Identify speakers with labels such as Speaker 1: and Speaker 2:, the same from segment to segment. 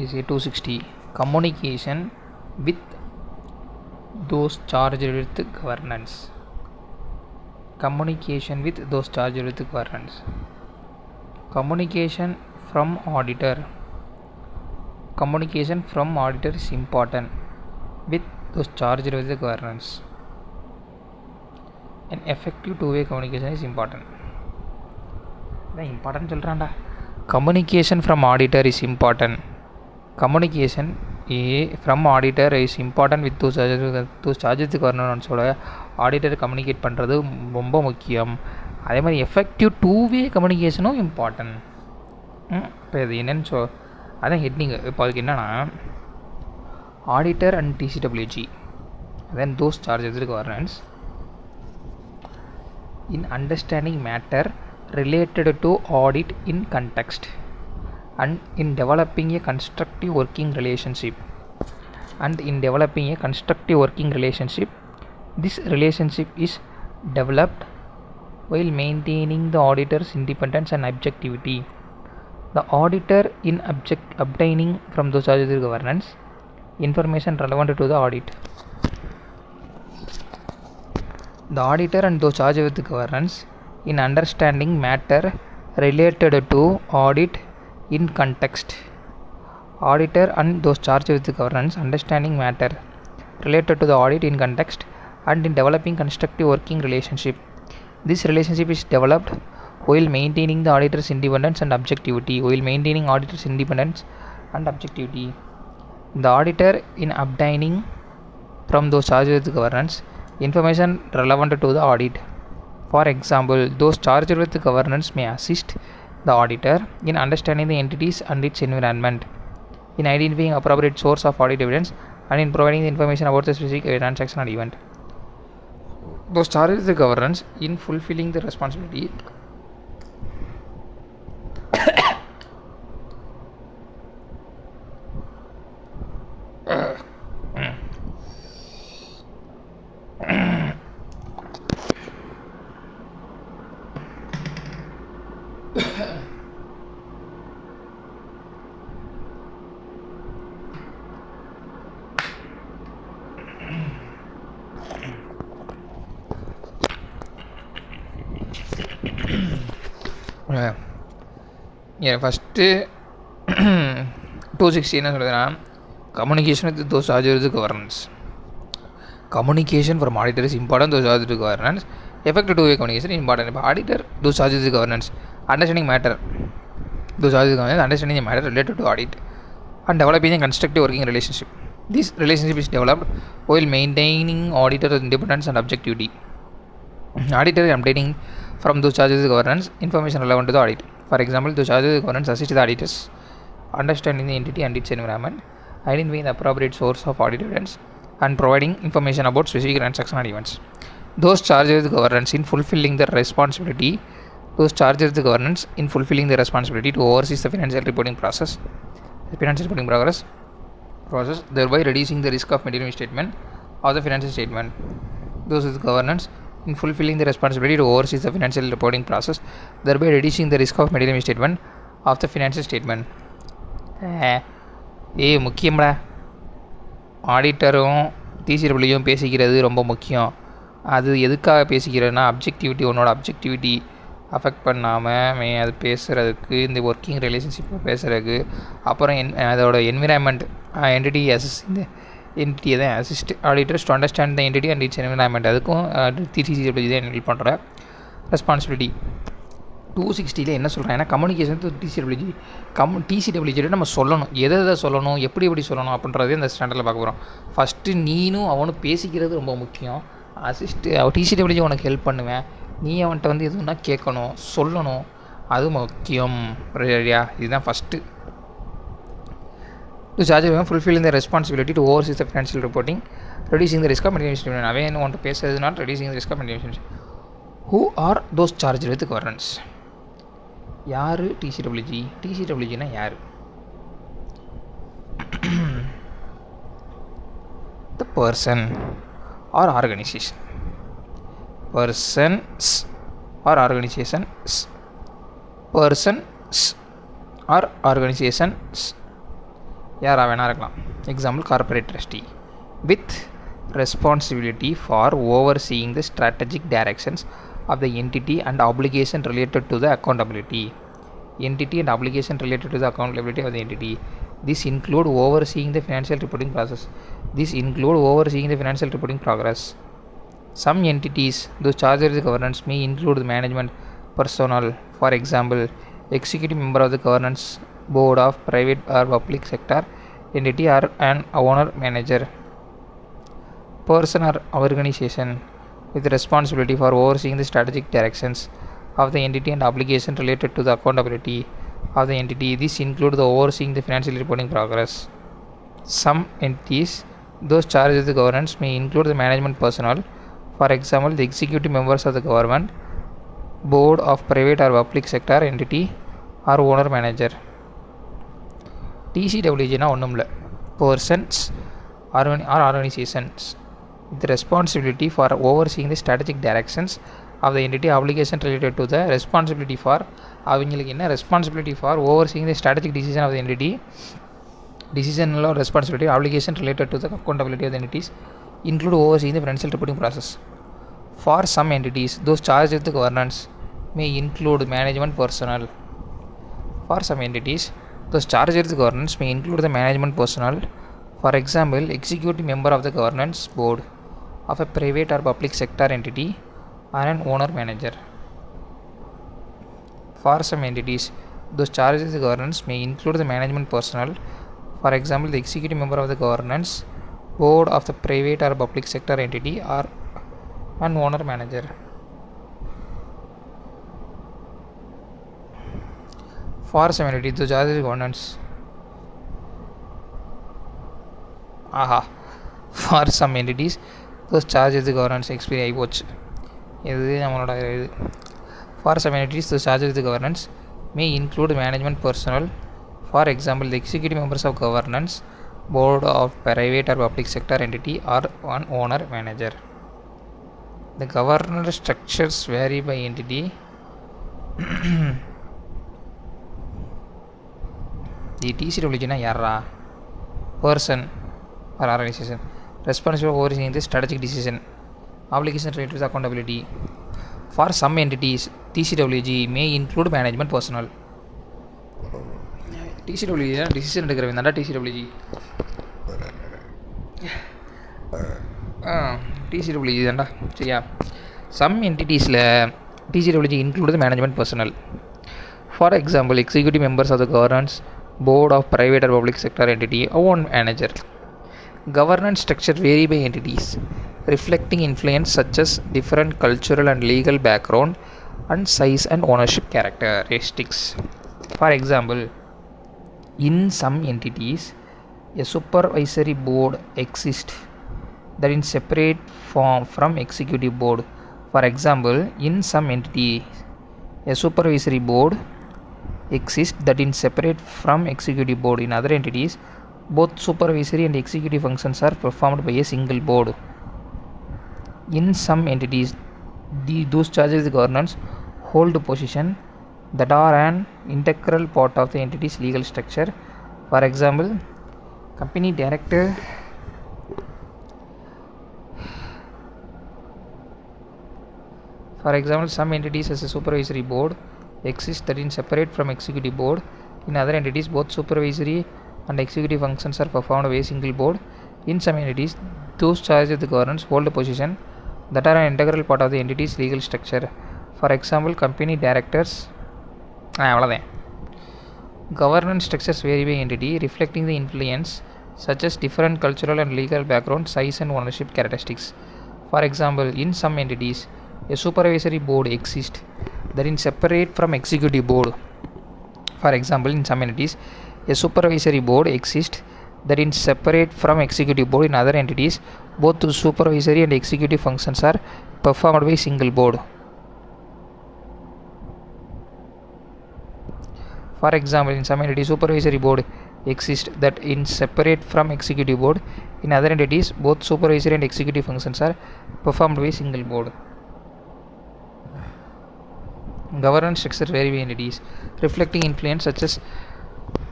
Speaker 1: is a 260 communication with those charged with governance. Communication with those charged with governance. Communication from auditor. Communication from auditor is important with those charged with the governance. An effective two-way communication is important. Important சொல்றான்டா. Communication from auditor is important. Communication from auditor is important with those charges governance ஓட auditor communicate பண்ணுறது ரொம்ப முக்கியம். அதே மாதிரி effective two way கம்யூனிகேஷனும் important. இப்போ இது என்னென்னு அதான் ஹெட்டிங். இப்போ அதுக்கு என்னென்னா auditor and TCWG then those charges governance in understanding matter related to audit in context and in developing a constructive working relationship. This relationship is developed while maintaining the auditor's independence and objectivity. The auditor in obtaining from those charges governance information relevant to the audit. The auditor and those charged with governance in understanding matter related to audit in context. Auditor and those charged with governance understanding matter related to the audit in context and in developing constructive working relationship. This relationship is developed while maintaining the auditor's independence and objectivity. The auditor in obtaining from those charged with governance information relevant to the audit. For example, those charged with governance may assist the auditor in understanding the entities and its environment, in identifying appropriate source of audit evidence, and in providing the information about the specific transaction or event. Those charged with governance in fulfilling the responsibility first 260 என்ன சொல்லுதுன்னா communication with those charge with governance. Communication from auditor is important those charge with governance. Effective two way communication important. இப்போ auditor those charge with governance understanding matter those charge with governance understanding matter related to audit and developing a constructive working relationship. This relationship is developed while maintaining auditor's independence and objectivity. Auditor obtaining from those charges of governance information relevant to the audit. For example, those charges of governance assist the auditors understanding the entity and its environment, identifying the appropriate source of audit evidence, and providing information about specific transaction and events. Those charged with governance in fulfilling their responsibility to oversee the financial reporting process, thereby reducing the risk of material misstatement of the financial statement. Those with governance in fulfilling the responsibility to oversee the financial reporting process, thereby reducing the risk of material misstatement of the financial statement. முக்கியம்டா. ஆடிட்டரும் டிசிடபிள்யூயும் பேசிக்கிறது ரொம்ப முக்கியம். அது எதுக்காக பேசிக்கிறேன்னா உன்னோட objectivity affect பண்ணாமல் அது பேசுகிறதுக்கு, இந்த ஒர்க்கிங் ரிலேஷன்ஷிப்பை பேசுகிறதுக்கு, அப்புறம் அதோட என்விரான்மெண்ட் என்டிட்டி இந்த என்டிட்டியை தான் assist auditors to understand the entity and it's environment. அதுக்கும் டிசிடபிள்யூ தான் ஹெல்ப் பண்ணுற ரெஸ்பான்சிபிலிட்டி. 260 என்ன சொல்கிறேன், ஏன்னா கம்யூனிகேஷன் டிசிடபிள்யூஜிட்ட நம்ம சொல்லணும், எதை சொல்லணும், எப்படி சொல்லணும் அப்படின்றதே இந்த ஸ்டாண்டர்டில் பார்க்க போகிறோம். ஃபஸ்ட்டு நீனும் அவனும் பேசிக்கிறது ரொம்ப முக்கியம். டிசிடபிள்யூஜி உனக்கு ஹெல்ப் பண்ணுவேன், நீ அவன்கிட்ட எதுனா கேட்கணும், சொல்லணும், அது முக்கியம். சரியா? இதுதான் first. To charge fulfilling the responsibility to oversee the financial reporting, reducing the risk of material misstatement. Again, want to pay is not reducing the risk of material misstatement. Who are those charged with governance? யார் டிசிடபிள்யூஜி? டிசிடபிள்யூஜினா யார்? The person or organization. Persons or organizations. Persons or organizations யாராக வேணா இருக்கலாம். Example corporate trustee with responsibility for overseeing the strategic directions of the entity and obligation related to the accountability. Entity and obligation related to the accountability of the entity. This include overseeing the financial reporting process. This include overseeing the financial reporting progress. Some entities, those charged with the governance, may include the management personnel. For example, executive member of the governance board of private or public sector entity or an owner manager. Person or organization with responsibility for overseeing the strategic directions of the entity and obligation related to the accountability of the entity. This includes the overseeing the financial reporting progress. Some entities, those charged with the governance, may include the management personnel. For example, the executive members of the government board of private or public sector entity or owner manager. TCWG ஒன்றும் இல்லை, persons or organizations with responsibility for overseeing the strategic directions of the entity, obligation related to the responsibility for அவங்களுக்கு என்ன responsibility for overseeing the strategic decision of the entity, decision or responsibility, obligation related to the accountability of the entities, include overseeing the financial reporting process. For some entities, those charged with the governance may include management personnel. For some entities, those charged with the governance may include the management personnel. For example, executive member of the governance board of a private or public sector entity or an owner manager. For some entities, those charged with the governance may include the management personnel. For example, the executive member of the governance board of the private or public sector entity or an owner manager. For some entities, those charged with the governance for some entities, those charged with the governance expire ஆகிப்போச்சு. இது நம்மளோட இது. For some entities, those charged with the governance may include management personnel. For example, the executive members of governance board of private or public sector entity or one owner manager. The governance structures vary by entity. The TCWG na யாரா? Person or organization responsible for overseeing the strategic decision, obligation related to the accountability. For some entities, TCWG may include management personnel. TCWG decision எடுக்கிறவங்க தான்டா TCWG. TCWG தான்டா சரியா. Some entities-ல TCWG include the management personnel. For example, executive members of the governance board of private or public sector entity or one manager. Governance structure vary by entities, reflecting influence such as different cultural and legal background and size and ownership characteristics. For example, in some entities, a supervisory board exists that is separate from executive board. For example, in some entities, a supervisory board exists that is separate from executive board. In other entities, both supervisory and executive functions are performed by a single board. In some entities, those charged with governance hold a position that are an integral part of the entity's legal structure. For example, company director, for example, some entities as a supervisory board exist that is separate from executive board. In other entities, both supervisory and executive functions are performed by a single board. In some entities, those charged with the governance hold a position that are an integral part of the entity's legal structure. For example, company directors. அவ்வளோதான். Governance structures vary by entity, reflecting the influence such as different cultural and legal background, size and ownership characteristics. For example, in some entities, a supervisory board exists that is separate from executive board. For example, in some entities, a supervisory board exists that is separate from executive board. In other entities, both the supervisory and executive functions are performed by single board. For example, in some entities, supervisory board exists that is separate from executive board. In other entities, both supervisory and executive functions are performed by single board. Governance structure vary by entities, reflecting influence such as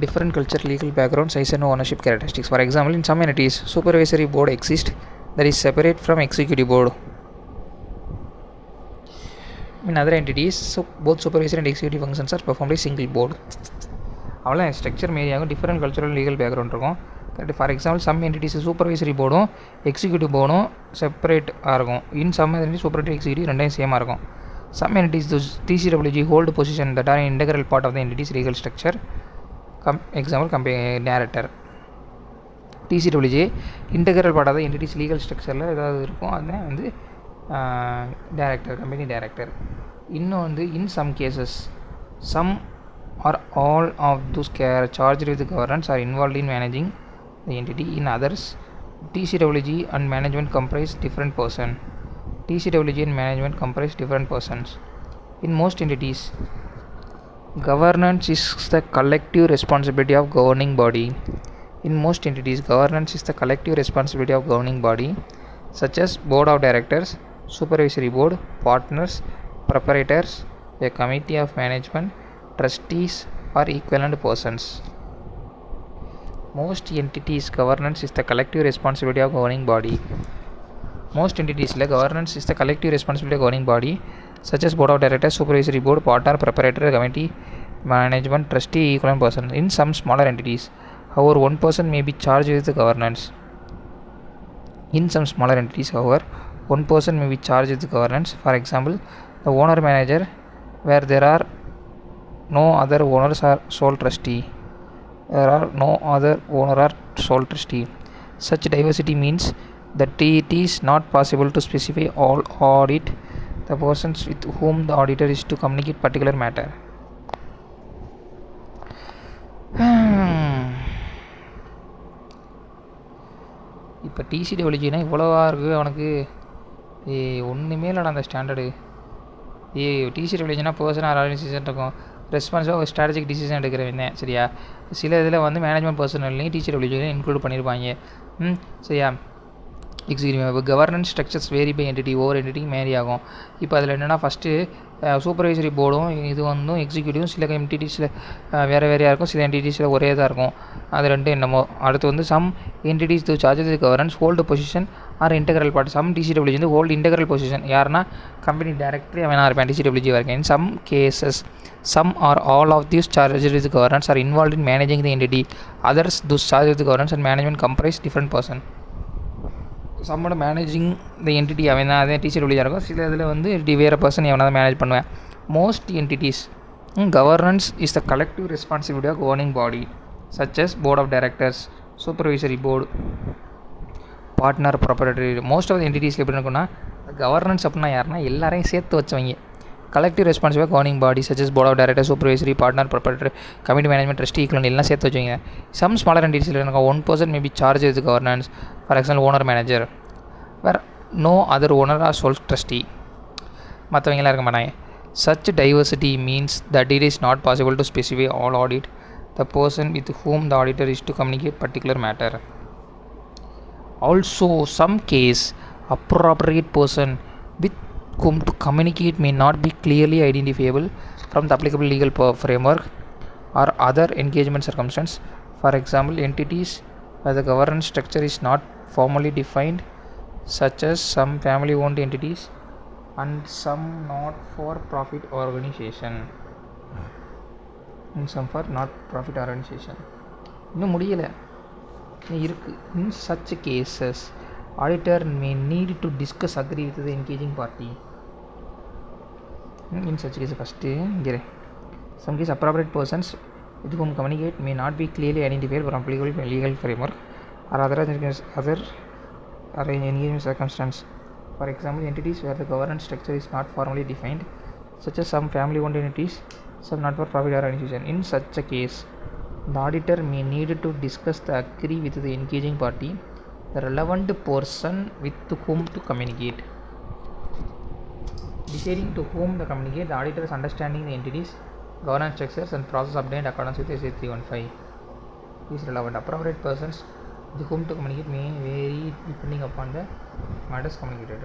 Speaker 1: different culture, legal background, size and ownership characteristics. For example, in some entities, supervisory board exists that is separate from executive board. In other entities, both supervisory and executive functions are performed by single board. அவ்வளோ structure மாரியாகும் different cultural legal background இருக்கும். Correct. For example some entities supervisory போர்டும் executive போர்டும் செப்பரேட்டாக இருக்கும். In some entity supervisory executive ரெண்டையும் சேமாக இருக்கும். Some entities TCWG hold position that are integral part of the entity's legal structure. Example director. TCWG integral part of the entity's legal ஸ்ட்ரக்சரில் ஏதாவது இருக்கும், அதுதான் வந்து டேரக்டர், கம்பெனி டேரக்டர். இன்னும் வந்து in some cases some or all of those charged with governance are involved in managing the entity. In others, TCWG and management comprise different person. TCWG and management comprise different persons. In most entities, governance is the collective responsibility of governing body. In most entities, governance is the collective responsibility of governing body, such as board of directors, supervisory board, partners, proprietors, a committee of management, trustees or equivalent persons. Most entities governance is the collective responsibility of governing body. Most entities governance is the collective responsibility of governing body, such as board of directors, supervisory board, partner, proprietor, committee, management, trustee, equivalent person. In some smaller entities, however, one person may be charged with the governance. In some smaller entities, however, one person may be charged with the governance. For example, the owner manager, where there are no other owners or sole trustee. There are no other owner or sole trustee. Such diversity means that it is not possible to specify all audit the persons with whom the auditor is to communicate particular matter. இப்போ TCWGனா இவ்வளோவா இருக்குது அவனுக்கு. ஒன்றுமே இல்லைடா அந்த standard. TCWGனா person R organisation இருக்கும். ரெஸ்பான்ஸாக ஒரு strategic decision எடுக்கிறவங்க. சரியா? சில இதில் வந்து மேனேஜ்மெண்ட் பர்சனல்லையும் TCWGலையும் இன்க்ளூட் பண்ணியிருப்பாங்க. சரியா? Executive governance structures vary by entity, ஒவ்வொரு என்டிட்டிக்கு மேரி ஆகும். இப்போ அதில் என்னென்னா ஃபஸ்ட்டு சூப்பர்வைசரி போர்டும் இது வந்து எக்ஸிக்யூட்டிவும் சில என்டிட்டிஸில் வேறு வேறையாக இருக்கும், சில என்டிட்டிஸில் ஒரே தான் இருக்கும். அது ரெண்டு என்னமோ. அடுத்து வந்து some entities to charges governance hold position or integral part. Some TCWG வந்து ஹோல்டு இன்டெக்ரல் பொசிஷன். யாருன்னா கம்பெனி டேரக்டரி அவனா இருப்பேன், TCWG இருக்கேன். In some cases some or all of these charged with governance are involved in managing the entity. Others, those charged with governance and management comprise different person. சம்மோட managing the entity அவன் தான், அதே TCWG இருக்கும். சில இதில் வந்து வேறு person எவனா தான் மேனேஜ் பண்ணுவேன். Most entities governance is the collective responsibility of governing body, such as board of directors, supervisory board, partner, proprietary. Most of the என்டிட்டிஸில் எப்படி இருக்குன்னா கவர்னன்ஸ் அப்படின்னா யாருன்னா எல்லாரையும் சேர்த்து வச்சவங்க. Collective responsibility governing body such as board of director, supervisory, partner, proprietor, committee management, trustee, equivalent எல்லாம் சேர்த்து வச்சுங்க. சம் ஸ்மாலர் என்டிட்டிஸில் எனக்கு one person may be charge with governance. For example owner manager, where no other owner are sole trustee. மற்றவங்களாம் இருக்க மாட்டாங்க. Such diversity means that it is not possible to specify all audit the person with whom the auditor is to communicate particular matter. Also some case appropriate person with whom to communicate may not be clearly identifiable from the applicable legal framework or other engagement circumstance. For example, entities where the governance structure is not formally defined, such as some family owned entities and some not for profit organization. In some for not profit organization. இன்னும் முடியலை இருக்குது. In such cases, auditor may need to discuss agree with the engaging party. In such case, first some case appropriate persons with whom communicate may not be clearly identified from applicable legal framework or other engagement circumstance. For example, entities where the governance structure is not formally defined, such as some family owned entities, some not for profit organization. In such a case, the auditor may need to discuss the agree with the engaging party the relevant person with whom to communicate. Deciding to whom to communicate, the auditor is understanding the entities, governance structures and process obtained accordance with SA 315 is relevant. Appropriate persons with whom to communicate may vary depending upon the matters communicated.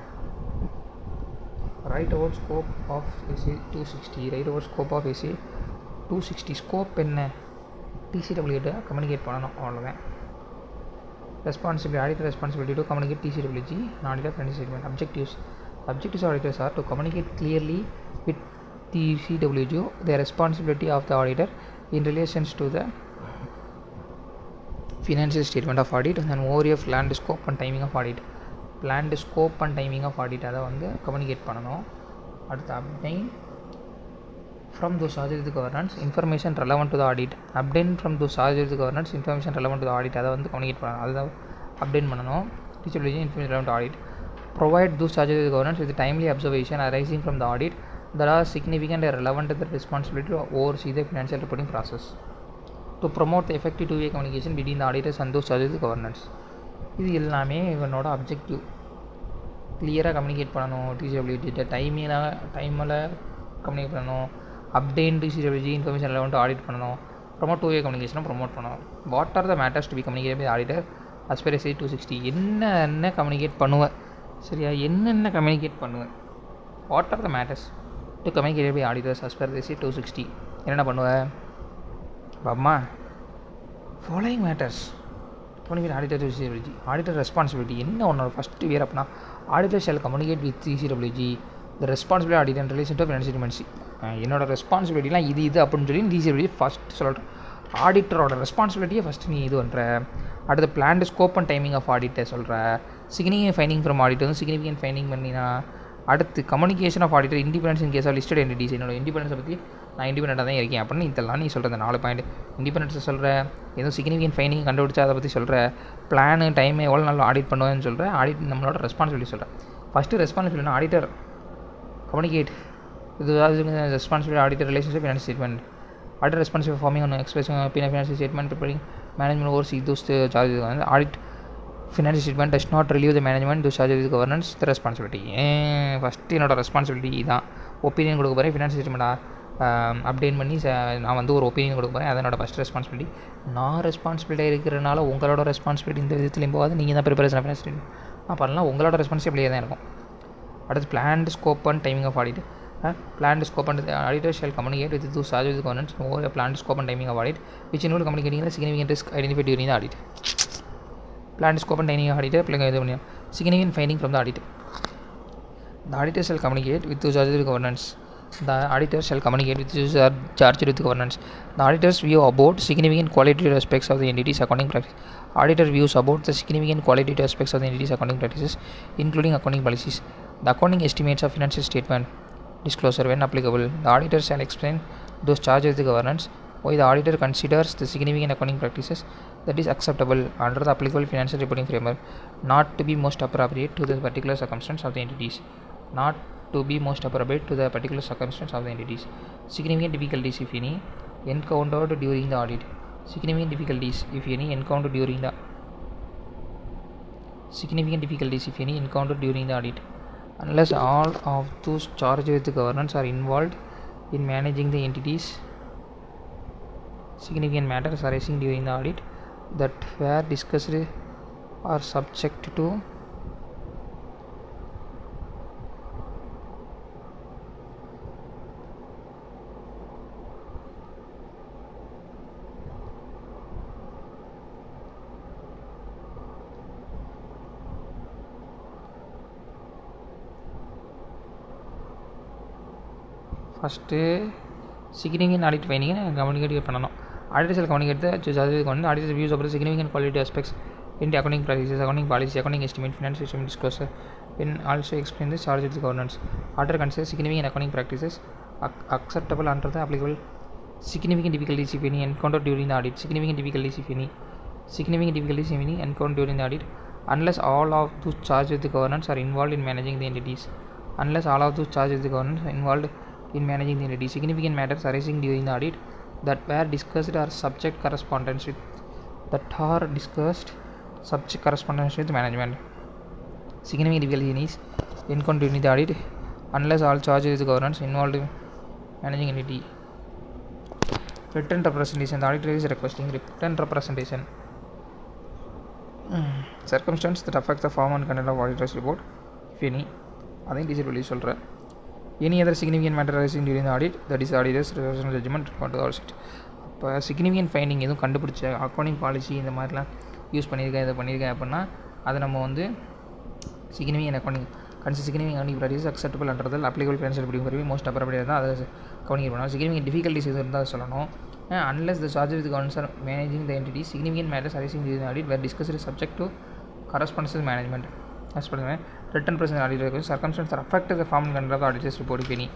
Speaker 1: Write about scope of SA 260. Write about scope of SA 260. Scope என்ன? TCW கிட்ட communicate பண்ணணும், அவ்வளோதான். Responsibility, auditor responsibility to communicate TCWG and auditor financial statement. Objectives of auditors are to communicate clearly with TCWG the responsibility of the auditor in relation to the financial statement of audit and an overview of planned scope and timing of audit. Planned scope and timing of audit அதை வந்து communicate பண்ணணும். அடுத்து obtain from those charged with governance information relevant to the audit. Obtain from those charged with governance information relevant to the audit அதை வந்து communicate பண்ணணும், அதுதான் அப்டேன் பண்ணணும். TCWG information relevant to audit. Provide those charged with governance with timely observation arising from the audit that are significant and relevant to the responsibility to oversee the financial reporting process. To promote the effective two-way communication between the auditors and those charged with governance. இது எல்லாமே இவனோட objective. கிளியராக communicate பண்ணணும், TCWG டைமில் communicate பண்ணணும், obtain TCWG information relevant audit பண்ணணும், promote two way கம்யூனிகேஷனை promote பண்ணணும். What are the matters to be communicate by auditor as per SI 260? என்னென்ன கம்யூனிகேட் பண்ணுவேன், சரியா? என்னென்ன கம்யூனிகேட் பண்ணுவேன்? What are the matters to communicate by auditors as per SI 260? என்னென்ன பண்ணுவேன்? அம்மா following matters communicate auditor TCWG. Auditor responsibility என்ன ஒன்று ஃபஸ்ட்டு வேறு அப்படின்னா, auditor shall communicate with TCWG the responsibility audit and relation to financial statements. என்னோட ரெஸ்பான்சிபிலிட்டிலாம் இது அப்படின்னு சொல்லி TCWG ஃபஸ்ட்டு சொல்கிறேன். ஆடிட்டரோட ரெஸ்பான்சிபிலிட்டியை ஃபஸ்ட்டு நீ இது பண்ணுற. அடுத்து planned scope and timing of ஆடிட்டை சொல்கிற. சிக்னிஃபிகன்ட் ஃபைண்டிங் ஃப்ரம் ஆடிட்டர் வந்து சிக்னிஃபிகன்ட் ஃபைண்டிங் பண்ணினா. அடுத்து communication of auditor independence in case of listed entities. என்னோட இண்டிபெண்டன்ஸை பற்றி நான் இண்டிபெண்டாக தான் இருக்கேன் அப்படின்னு இதெல்லாம் நீ சொல்கிற. இந்த 4 பாயிண்ட் இண்டிபெண்டன்ஸை சொல்கிற, எதுவும் சிக்னிஃபிகன்ட் ஃபைண்டிங் கண்டுபிடிச்சா அதை பற்றி சொல்கிற, பிளானு டைம் எவ்வளோ நாள் ஆடிட் பண்ணுவேன்னு சொல்கிற, ஆடிட் நம்மளோட ரெஸ்பான்சிபிலிட்டி சொல்கிறேன். ஃபஸ்ட்டு ரெஸ்பான்சிபிலிட்டினா ஆடிட்டர் கம்யூனிகேட் இது responsibility auditor relationship financial statement. Auditor responsible forming ஒன்று expressing financial statement preparing management oversee those charges. வந்து audit financial statement does not relieve the management those charges with governance the responsibility. First என்னோட responsibility தான். Opinion கொடுக்க போகிறேன், financial ஸ்டேட்மெண்ட்டாக update பண்ணி நான் வந்து ஒரு ஒப்பீனியன் கொடுக்க போகிறேன், அதனோட ஃபஸ்ட் ரெஸ்பான்சிபிலிட்டி. நான் ரெஸ்பான்சிபிலிட்டியாக இருக்கிறனால உங்களோட ரெஸ்பான்சிபிலிட்டி இந்த விதத்துலையும் போகாது. நீங்கள் தான் ப்ரிப்பரேஷன் ஃபினான்ஷியல் ஸ்டேட்மெண்ட் பண்ணலாம், உங்களோட ரெஸ்பான்சிபிலிட்டியாக தான் இருக்கும். அடுத்து planned scope and timing of audit. Planned scope and the auditor shall communicate with those charged with governance over a planned scope and timing of audit, which include communicating the significant risk identified during the audit. Planned scope and timing of auditor significant finding from the audit. The auditor shall communicate with those charged with governance. The auditor shall communicate with those charged with governance. The auditor's view about significant qualitative aspects of the entity's accounting practice. Auditor views about the significant qualitative aspects of the entity's accounting practices, including accounting policies. The accounting estimates of financial statement disclosure when applicable. The auditor shall explain those charged with the governance, why the auditor considers the significant accounting practices that is acceptable under the applicable financial reporting framework not to be most appropriate to the particular circumstance of the entities. Not to be most appropriate to the particular circumstance of the entities. Significant difficulties, if any, encountered during the audit. Significant difficulties, if any, encountered during the audit. Unless all of those charged with the governance are involved in managing the entities, significant matters arising during the audit that were discussed are subject to first significant audit ஃபைண்டிங்கை communicate பண்ணணும். Auditor shall communicate the auditor views அப்புறம் significant quality aspects in the accounting practices, accounting policy, accounting estimate, financial statement disclosure, when also explain the charge with the governance. Auditor considers significant accounting practices acceptable under the applicable. Significant difficulties, if any, encountered during the audit. Significant difficulties, if any, encountered during the audit, unless all of those charged with the governance are involved in managing the entities. Unless all of those charged with the governance are involved in managing the entities. Significant matters arising during the audit that were discussed are subject correspondence with management. Significant difficulties encountered during the audit unless all charged with the governance involved in managing entity. Written representation. The auditor is requesting written representation. Circumstances that affect the form and content of auditor's report, if any. அதையும் teacher வெளியே சொல்கிறேன். Any other significant matter arising during the audit, that is the auditor's professional judgment required to the audit. இப்போ significant finding எதுவும் கண்டுபிடிச்ச accounting policy இந்த மாதிரிலாம் use பண்ணியிருக்கேன் இதை பண்ணியிருக்கேன் அப்படின்னா அதை நம்ம வந்து significant accounting significant accounting practice acceptable under applicable financial reporting for most appropriate தான் அதை கவனிக்க பண்ணணும். சிக்னிஃபிகன்ட் டிஃபிகல்ட்டிஸ் எதுவும் இருந்தால் சொல்லணும். Unless the charge with governance are managing the entity significant matters arising with audit were discussed subject to correspondences management written present audit records circumstances that affect the form and content of the auditor's report if any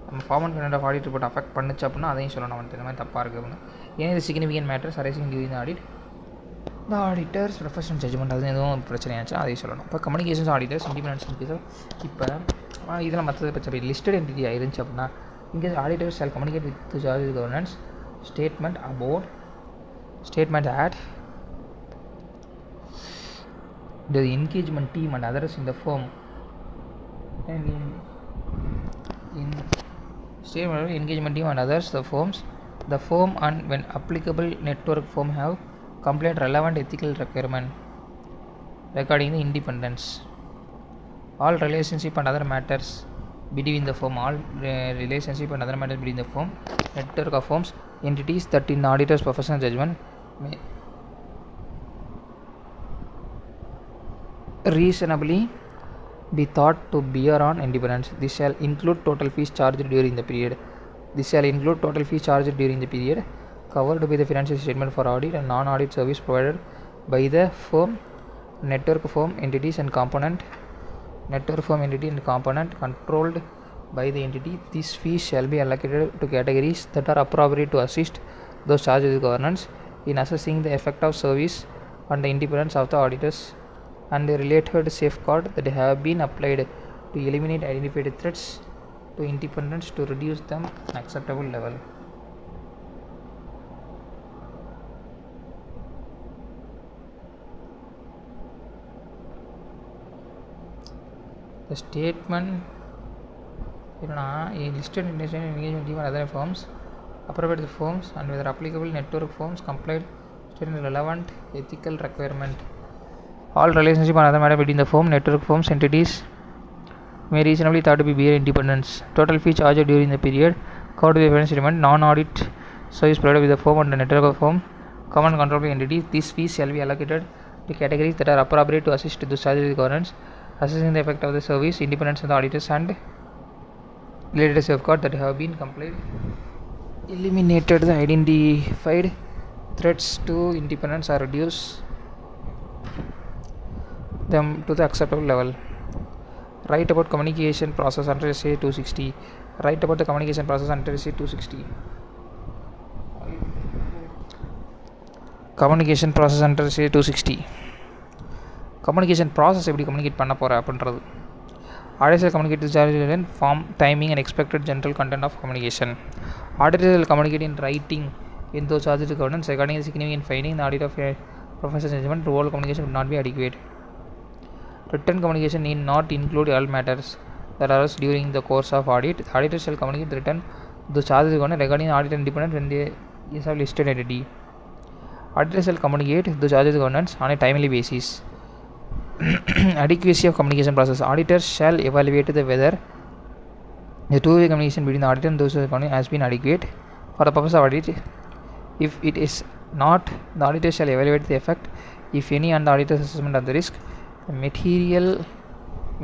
Speaker 1: நம்ம form and content of audit report affect பண்ணுச்சு அப்படின்னா அதையும் சொல்லணும். வந்து இந்த மாதிரி தப்பாக இருக்குது அப்படின்னா ஏன் இது significant matters arising during audit the auditor's professional judgement அது எதுவும் பிரச்சனையாச்சு அதையும் சொல்லணும். இப்போ கம்யூனிகேஷன்ஸ் ஆடிட்டர்ஸ் இண்டிபெண்டன்ஸ் இன்க்ரீஸ். இப்போ இதெல்லாம் மற்றது பிரச்சனை லிஸ்டட் என்டிட்டி இருந்துச்சு அப்படின்னா இங்கே auditors shall communicate with charge governance statement about statement at the engagement team and others in the firm and in statement engagement team and others the firm and when applicable network firm have complied relevant ethical requirement regarding the independence. All relationship and other matters between the firm relationship and other matters between the firm network of firms entities that in auditor's professional judgment may reasonably be thought to bear on independence. This shall include total fees charged during the period. Covered by the financial statement for audit and non-audit service provided by the firm, network firm entities and component controlled by the entity. These fees shall be allocated to categories that are appropriate to assist those charged with governance in assessing the effect of service on the independence of the auditors and the related safeguard that have been applied to eliminate identified threats to independence to reduce them an acceptable level. The statement listed international engagement team and other firms appropriate firms and whether applicable network firms complied with relevant ethical requirement. All relationship and other matter between the firm, network firms, entities may reasonably thought to be bear independence. Total fee charged during the period covered by the financial statement, non-audit service provided with the firm and the network of firm, common control by entities. These fees shall be allocated to categories that are appropriate to assist the charged with governance, assessing the effect of the service, independence of the auditors, and related safeguard that have been complied, eliminated the identified threats to independence or reduce them to the acceptable level. Write about communication process under SA 260. Write about the communication process under SA 260. Communication process under SA 260. Communication process எப்படி communicate பண்ண போகிற அப்படின்றது. Auditors communicate to charge in form, timing and expected general content of communication. Auditors will communicate in writing in those charged with governance regarding the significant finding in the audit of a professional judgment. Oral communication would not be adequate. Written communication need not include all matters that arise during the course of audit. The auditor shall communicate written the charges regarding audit independence when they is a listed entity. Auditor shall communicate the charges governance on a timely basis. Adequacy of communication process. Auditors shall evaluate whether the two-way communication between the auditor and those has been adequate for the purpose of audit. If it is not, the auditor shall evaluate the effect, if any, on the auditor's assessment of the risk, material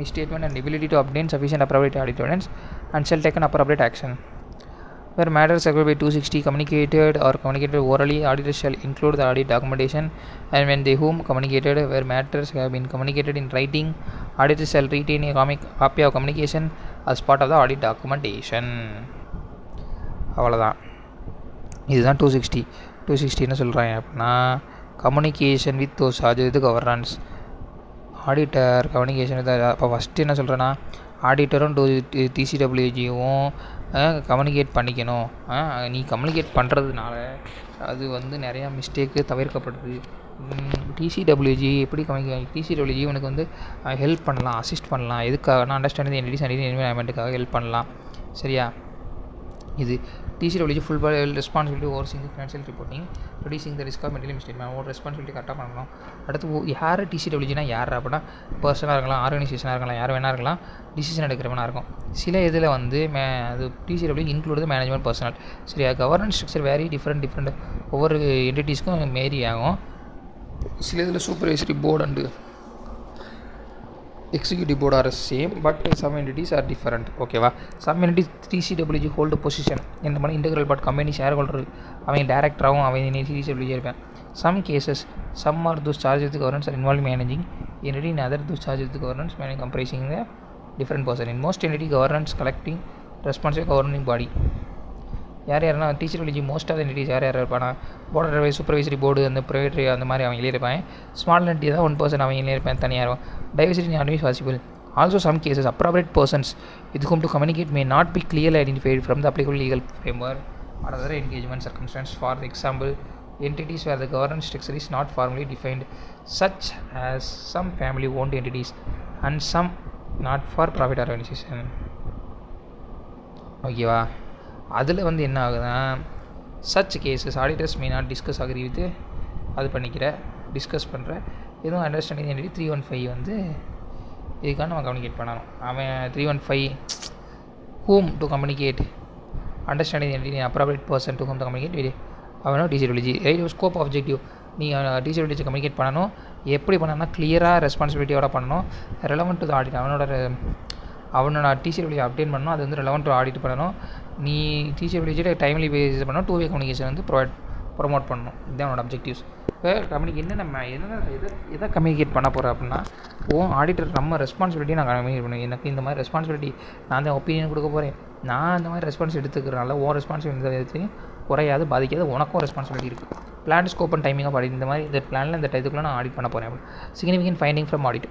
Speaker 1: misstatement and ability to obtain sufficient appropriate audit evidence, and shall take an appropriate action. Where matters covered by 260 communicated orally, auditors shall include the audit documentation, and when they whom communicated, where matters have been communicated in writing, auditors shall retain a copy of communication as part of the audit documentation. அவ்வளோதான். இதுதான் 260 என்ன சொல்கிறாங்க அப்படின்னா communication with those charge with governance. Auditor communication இப்போ first என்ன சொல்கிறேன்னா ஆடிட்டரும் டிசிடபிள்யூஜியும் communicate பண்ணிக்கணும். நீ கம்யூனிகேட் பண்ணுறதுனால அது வந்து நிறையா மிஸ்டேக்கு தவிர்க்கப்படுது. டிசிடபிள்யூஜி எப்படி டிசிடபிள்யூஜி உனக்கு வந்து ஹெல்ப் பண்ணலாம், அசிஸ்ட் பண்ணலாம். எதுக்காகனா அண்டர்ஸ்டாண்டிங் என்டிட்டிஸ் அண்ட் என்விரான்மெண்ட்டுக்காக ஹெல்ப் பண்ணலாம். சரியா? இது TCWG full responsibility overseeing the financial reporting, reducing the risk of material misstatement. ஒரு ரெஸ்பான்சிபிலிட்டி கரெக்டாக பண்ணணும். அடுத்து யார் TCWGனா யார் அப்படின்னா பர்சனாக இருக்கலாம், ஆர்கனைசேஷனாக இருக்கலாம், யார் வேணா இருக்கலாம், டிசிஷன் எடுக்கிறவனா இருக்கும். சில இதில் வந்து அது TCWG இன்க்ளூட் மேனேஜ்மெண்ட் பர்சனல். சரியா, கவர்னன்ஸ் ஸ்ட்ரக்சர் வேரி டிஃப்ரெண்ட் ஒவ்வொரு என்டிட்டிஸ்க்கும் மேரி ஆகும். சில இதில் supervisory board and executive board are same, but some entities are different. ஓகேவா, some entities TCWG hold position இந்த மாதிரி integral part company share holder, அவன் டேரக்டராகவும் அவன் TCWG இருப்பேன். Some cases, some are those charged with governance are involved in managing entity, in other those charged with governance managing comprising the different person. In most entity governance collecting responsible governing body. யார் யாருன்னா TCWG most of entities யார் யார் இருப்பானா board of supervisory board அந்த ப்ரைவேட்ரி அந்த மாதிரி அவங்க இருப்பாங்க. ஸ்மால் என்டிட்டி தான் 1% அவங்க இருப்பேன் தனியாக இருக்கும். Diversity in organisation possible. Also some cases appropriate persons with whom to communicate may not be clearly identified from the applicable legal framework or other engagement circumstance. For example, entities where the governance structure is not formally defined, such as some family owned entities and some not for profit organization. ஓகேவா, அதில் வந்து என்ன ஆகுதுன்னா such cases auditors may not discuss agree with அது discuss பண்ணுற எதுவும் understanding entity 315 வந்து இதுக்காக நம்ம கம்யூனிகேட் பண்ணணும். அவன் 315 whom to communicate understanding entity appropriate person to whom to communicate அவனோ TCWG ரைட் ஸ்கோப் ஆப்ஜெக்டிவ். நீ TCWG கம்யூனிகேட் பண்ணணும். எப்படி பண்ணணும்னா கிளியராக ரெஸ்பான்சிபிலிட்டியோட பண்ணணும். ரெலவெண்ட் டு த ஆடிட் அவனோட TCWG அப்டேட் பண்ணணும். அது வந்து ரெலவெண்ட் டு ஆடிட் பண்ணணும். நீ TCWG டைம்லி பேசிஸ் பண்ணணும். 2-way கம்யூனிகேஷன் வந்து ப்ரொமோட் பண்ணணும். இதுதான் அவனோட அப்ஜெக்டிவ்ஸ். இப்போ எதை கம்யூனிகேட் பண்ண போகிறேன் அப்படின்னா ஆடிட்டர் நம்ம ரெஸ்பான்சிபிலிட்டி நான் கம்யூனிகேட் பண்ணுவேன். எனக்கு இந்த மாதிரி ரெஸ்பான்சிபிலிட்டி நான் தான் ஒப்பீனியன் கொடுக்க போகிறேன். நான் இந்த மாதிரி ரெஸ்பான்ஸ் எடுத்துக்கிறனால ரெஸ்பான்சிபிலிட்டி குறையாது, பாதிக்காது. உனக்கும் ரெஸ்பான்சிபிலிட்டி இருக்குது. பிளான் ஸ்கோப் அண்ட் டைமிங்காக ஆடிட். இந்த மாதிரி இந்த பிளானில் இந்த டைத்துக்குள்ளே நான் ஆடிட் பண்ண போகிறேன். Significant finding from audit.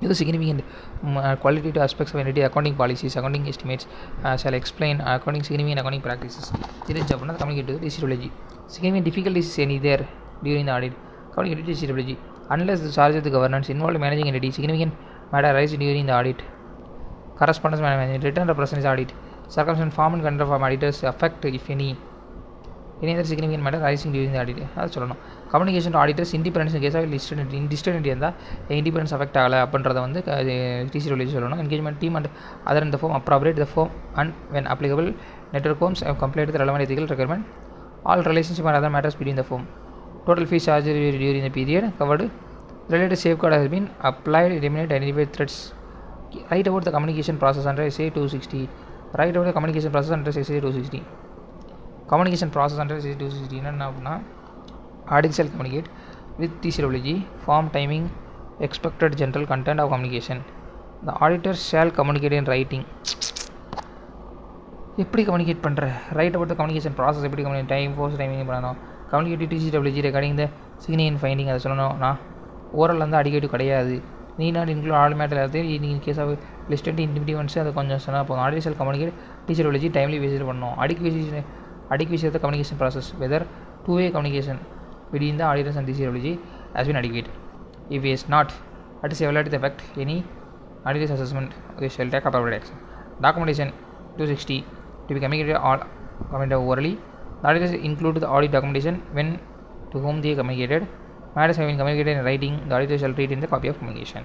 Speaker 1: இது significant qualitative aspects of entity accounting policies, accounting estimates shall explain significant accounting practices. தெரிஞ்சு அப்படின்னா communicate to TCWG. Significant difficulties is any there during the audit, communicate to TCWG. Unless the charge of the governance involved managing entity, significant matter arise during the audit. Correspondence management, return represents audit. Circumstance form and control from auditors affect, if any other significant matter arising during the audit. அது சொல்லணும். Communication to auditors independence கேஸாக distant இருந்தால் independence affect ஆகலை அப்படின்றத வந்து TCWG சொல்லணும். Engagement team and other இந்த firm appropriate the firm and when applicable network homes compliant with relevant ethical requirement all relationship and other matters between the firm. Total fees charge during the period covered. Related safeguard has been applied eliminate identified threats. Write about the communication process under SA 260. Write about the communication process under SA 260. Communication process under SA 260 என்னென்ன அப்படின்னா audit shall communicate with TCWG, form, timing, expected general content of communication. The auditor shall communicate in writing. எப்படி communicate பண்ணுற right about the communication process எப்படி time force timing பண்ணணும். Communicative TCWG recording த significant finding அதை சொல்லணும். நான் oral வந்து அடிக்கேட்டிவ் கிடையாது. நீ நாட் இன்க்ளூட் ஆல் மேட்டர் எல்லாத்தையும் நீங்கள் கேஸ் ஆஃப் லிஸ்டட் இண்டிவிஜுவல்ஸ் அதை கொஞ்சம் சொன்னால் போதும். Audit shall communicate TCWG timely basis பண்ணணும். adequacy of the communication process, whether two-way communication between the auditors and TCWG has been adequate. If it is not, at is evaluate the effect any auditor's assessment, they shall take appropriate action. Documentation 260 to be communicated all commented orally. The auditors include the audit documentation when to whom they communicated. Matters have been communicated in writing. The auditor shall treat in the copy of communication.